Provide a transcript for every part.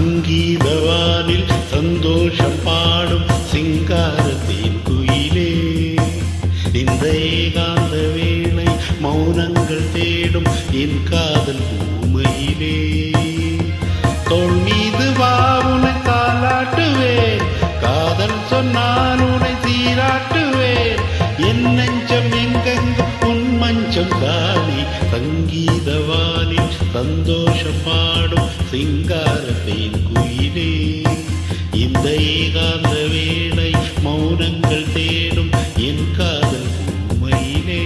சங்கீதவானில் சந்தோஷம் பாடும் சிங்காரத்தின் குயிலே, இந்த ஏகாந்த வேளை மௌனங்கள் தேடும் என் காதல் பூமையிலே. தோள் மீது வா உன்னை தாலாட்டுவேன், காதல் சொன்னால் உன்னை சீராட்டுவேன், என் நெஞ்சம் எங்கெங்கும் உன் மஞ்சம் தானே. சங்கீதவானில் சந்தோஷம் பாடும் சிங்காரத்தின் குயிலே, இந்த ஏகாந்த வேளை மௌனங்கள் தேடும் என் காதல் பூமையிலே.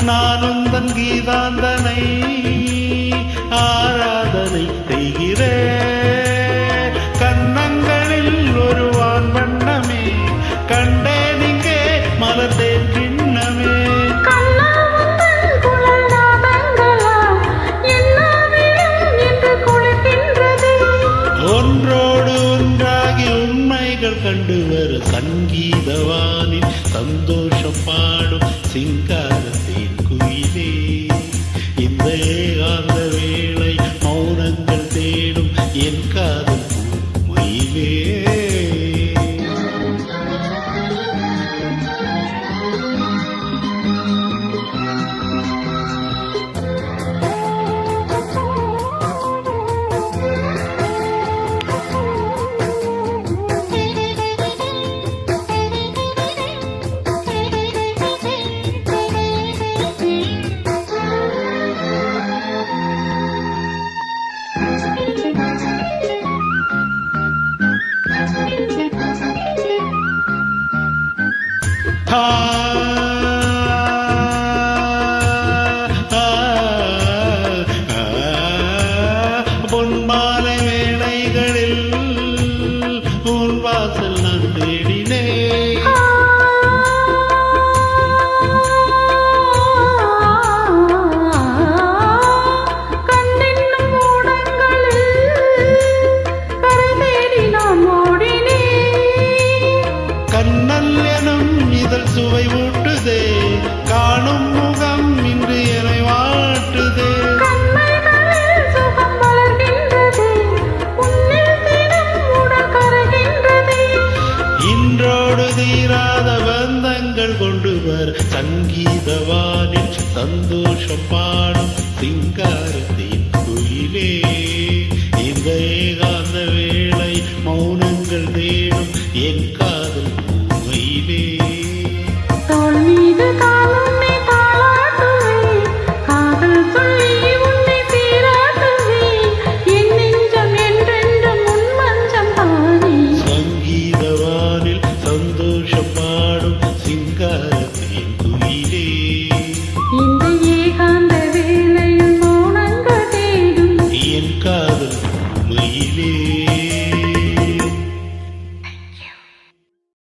நானுந்தன் கீதாந்தனை ஆராதனை செய்கிறேன், கண்ணங்களில் ஒரு வான் வண்ணமே கண்டேன் இங்கே மலர்ந்தேன் கிண்ணமே. ஒன்றோடு ஒன்றாகி உண்மைகள் கண்டு வர சங்கீதவானில் சந்தோஷம் பாடும் சிங்காரத்தின் குயிலே, இந்த ஏகாந்த வேளை மௌனங்கள் தேடும் என் காதல் பூமையிலே. பொன்மாலை வேளைகளில் உன் வாசல் நான் தேடினேன், கண்ணென்னும் ஊடங்களில் கரை தேடி நான் ஓடினேன். கண்ணல் எனும் இதழ் சுவை ஊட்டுதே, காணும் முகம் இன்று என்னை வாட்டுதே. கண்மைகளில் சுகம் வளர்கின்றதே, உன்னில் தினம் உடல் கரைகின்றதே. இன்றோடு தீராத பந்தங்கள் கொண்டு வர சங்கீதவானில் சந்தோஷம் பாடும் சிங்காரத்தே